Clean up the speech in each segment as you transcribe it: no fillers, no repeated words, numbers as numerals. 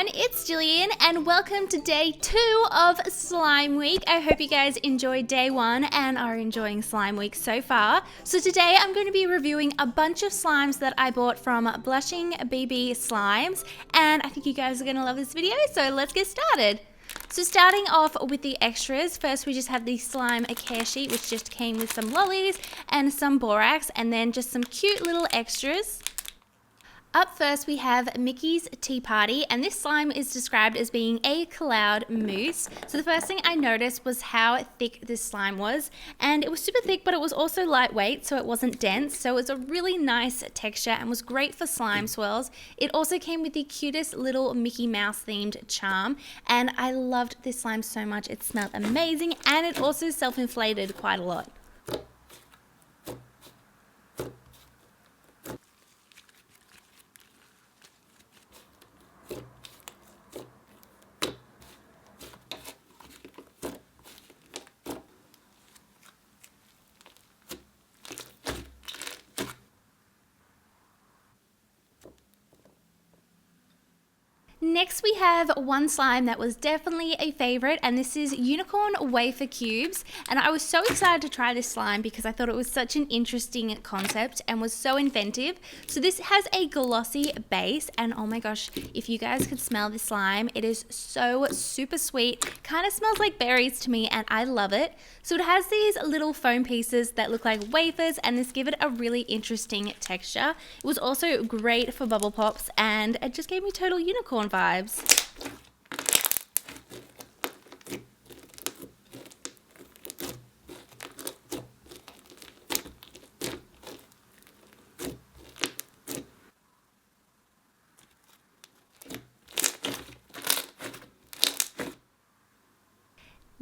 everyone, it's Jillian and welcome to day 2 of Slime Week. I hope you guys enjoyed day 1 and are enjoying Slime Week so far. So today I'm going to be reviewing a bunch of slimes that I bought from Blushing BB Slimes, and I think you guys are going to love this video, so let's get started. So starting off with the extras, first we just have the slime care sheet, which just came with some lollies and some borax, and then just some cute little extras. Up first we have Mickey's Tea Party, and this slime is described as being a cloud mousse. So the first thing I noticed was how thick this slime was, and it was super thick, but it was also lightweight, so it wasn't dense. So it was a really nice texture and was great for slime swirls. It also came with the cutest little Mickey Mouse themed charm, and I loved this slime so much. It smelled amazing, and it also self-inflated quite a lot. Next we have one slime that was definitely a favorite, and this is Unicorn Wafer Cubes, and I was so excited to try this slime because I thought it was such an interesting concept and was so inventive. So this has a glossy base, and oh my gosh, if you guys could smell this slime, it is so super sweet, kind of smells like berries to me, and I love it. So it has these little foam pieces that look like wafers, and this give it a really interesting texture. It was also great for bubble pops, and it just gave me total unicorn vibes.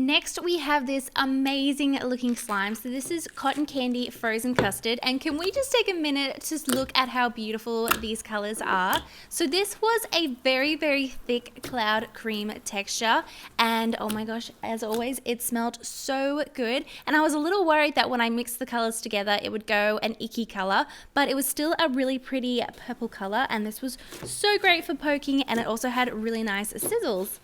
Next we have this amazing looking slime. So this is Cotton Candy Frozen Custard, and can we just take a minute to look at how beautiful these colors are? So this was a very thick cloud cream texture, and oh my gosh, as always it smelled so good, and I was a little worried that when I mixed the colors together it would go an icky color, but it was still a really pretty purple color, and this was so great for poking, and it also had really nice sizzles.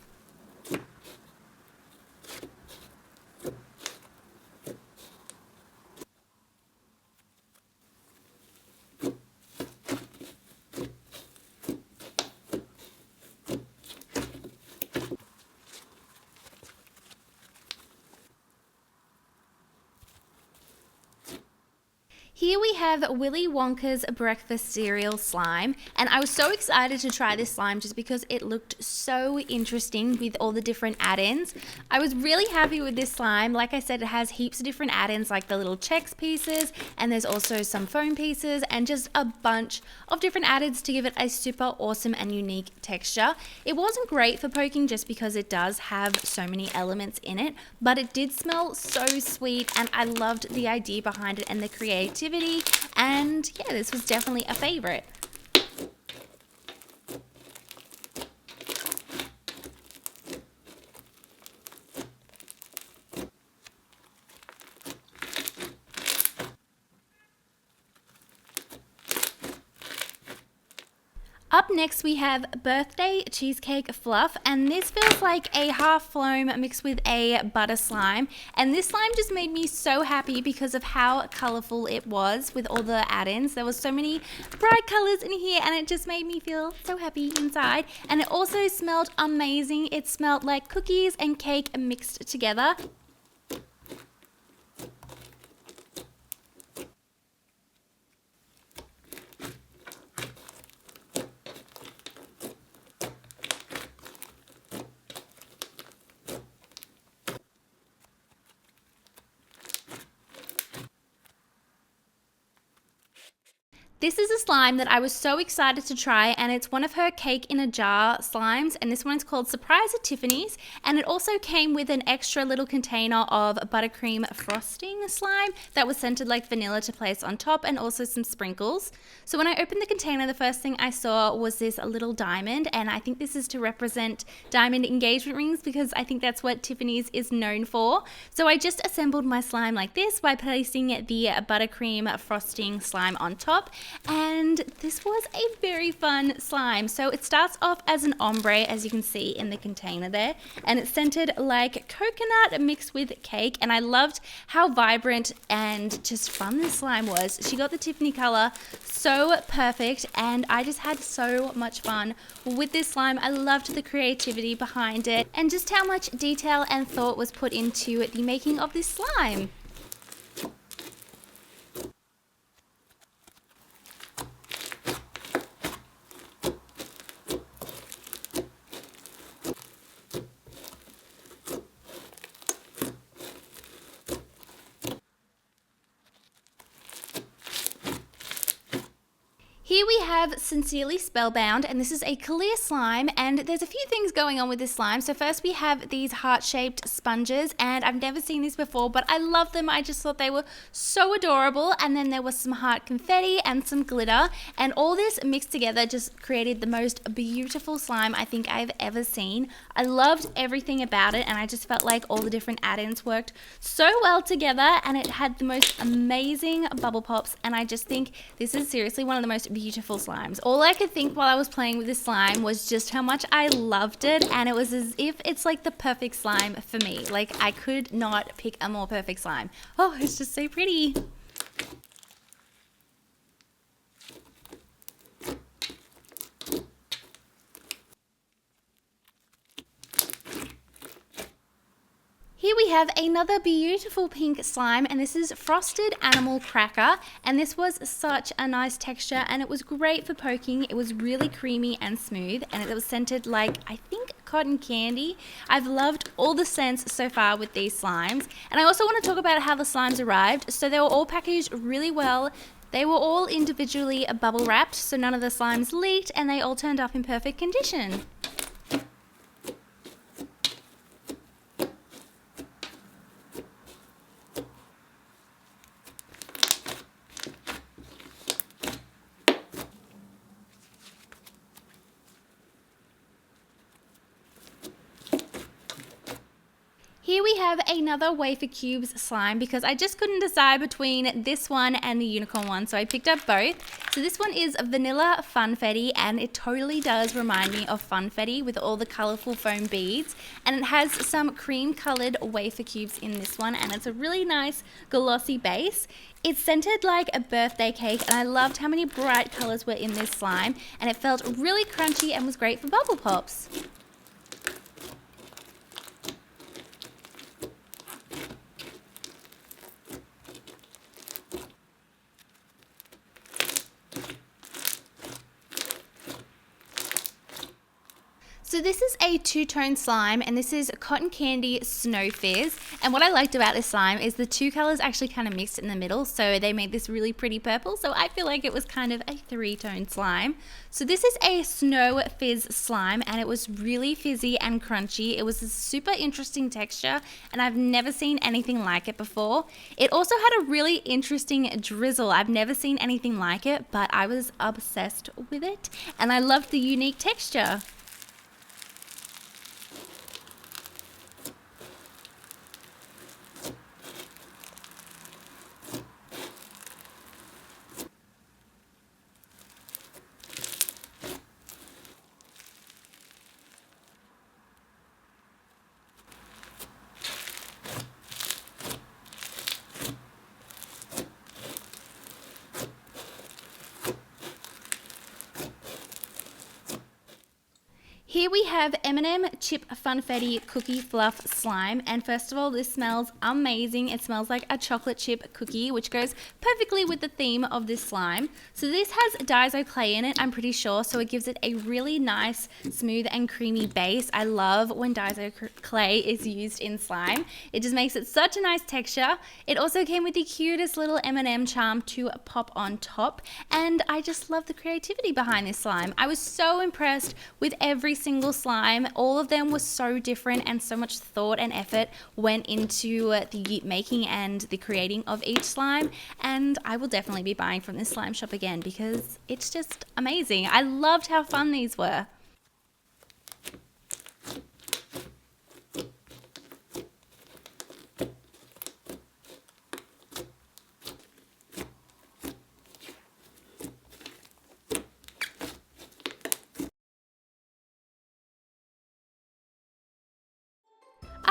Here we have Willy Wonka's breakfast cereal slime, and I was so excited to try this slime just because it looked so interesting with all the different add-ins. I was really happy with this slime. Like I said, it has heaps of different add-ins like the little Chex pieces, and there's also some foam pieces and just a bunch of different add-ins to give it a super awesome and unique texture. It wasn't great for poking just because it does have so many elements in it, but it did smell so sweet, and I loved the idea behind it and the creativity. And yeah, this was definitely a favorite. Up next we have Birthday Cheesecake Fluff, and this feels like a half foam mixed with a butter slime, and this slime just made me so happy because of how colorful it was with all the add-ins. There was so many bright colors in here, and it just made me feel so happy inside, and it also smelled amazing. It smelled like cookies and cake mixed together. This is a slime that I was so excited to try, and it's one of her cake in a jar slimes, and this one's called Surprise at Tiffany's, and it also came with an extra little container of buttercream frosting slime that was scented like vanilla to place on top, and also some sprinkles. So when I opened the container, the first thing I saw was this little diamond, and I think this is to represent diamond engagement rings because I think that's what Tiffany's is known for. So I just assembled my slime like this by placing the buttercream frosting slime on top, and this was a very fun slime. So it starts off as an ombre, as you can see in the container there, and it's scented like coconut mixed with cake, and I loved how vibrant and just fun this slime was. She got the Tiffany color so perfect, and I just had so much fun with this slime. I loved the creativity behind it and just how much detail and thought was put into the making of this slime. Here we have Sincerely Spellbound, and this is a clear slime, and there's a few things going on with this slime. So first we have these heart-shaped sponges, and I've never seen these before, but I love them. I just thought they were so adorable. And then there was some heart confetti and some glitter, and all this mixed together just created the most beautiful slime I think I've ever seen. I loved everything about it, and I just felt like all the different add-ins worked so well together, and it had the most amazing bubble pops, and I just think this is seriously one of the most beautiful slimes. All I could think while I was playing with this slime was just how much I loved it, and it was as if it's like the perfect slime for me. Like, I could not pick a more perfect slime. Oh, it's just so pretty. Here we have another beautiful pink slime, and this is Frosted Animal Cracker, and this was such a nice texture, and it was great for poking. It was really creamy and smooth, and it was scented like, I think, cotton candy. I've loved all the scents so far with these slimes, and I also want to talk about how the slimes arrived. So they were all packaged really well. They were all individually bubble wrapped, so none of the slimes leaked, and they all turned up in perfect condition. Here we have another Wafer Cubes slime because I just couldn't decide between this one and the unicorn one, so I picked up both. So this one is Vanilla Funfetti, and it totally does remind me of Funfetti with all the colourful foam beads, and it has some cream coloured wafer cubes in this one, and it's a really nice glossy base. It's scented like a birthday cake, and I loved how many bright colours were in this slime, and it felt really crunchy and was great for bubble pops. So this is a two-tone slime, and this is Cotton Candy Snow Fizz. And what I liked about this slime is the two colors actually kind of mixed in the middle, so they made this really pretty purple. So I feel like it was kind of a three-tone slime. So this is a Snow Fizz slime, and it was really fizzy and crunchy. It was a super interesting texture, and I've never seen anything like it before. It also had a really interesting drizzle. I've never seen anything like it, but I was obsessed with it, and I loved the unique texture. Here we have M&M Chip Funfetti Cookie Fluff Slime, and first of all, this smells amazing. It smells like a chocolate chip cookie, which goes perfectly with the theme of this slime. So this has Daiso clay in it, I'm pretty sure, so it gives it a really nice, smooth and creamy base. I love when Daiso clay is used in slime. It just makes it such a nice texture. It also came with the cutest little M&M charm to pop on top, and I just love the creativity behind this slime. I was so impressed with every single slime. All of them were so different, and so much thought and effort went into the making and the creating of each slime, and I will definitely be buying from this slime shop again because it's just amazing. I loved how fun these were.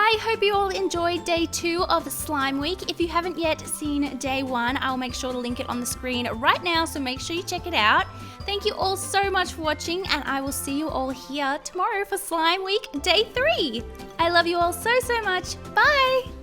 I hope you all enjoyed day 2 of Slime Week. If you haven't yet seen day 1, I'll make sure to link it on the screen right now, so make sure you check it out. Thank you all so much for watching, and I will see you all here tomorrow for Slime Week day 3. I love you all so much. Bye!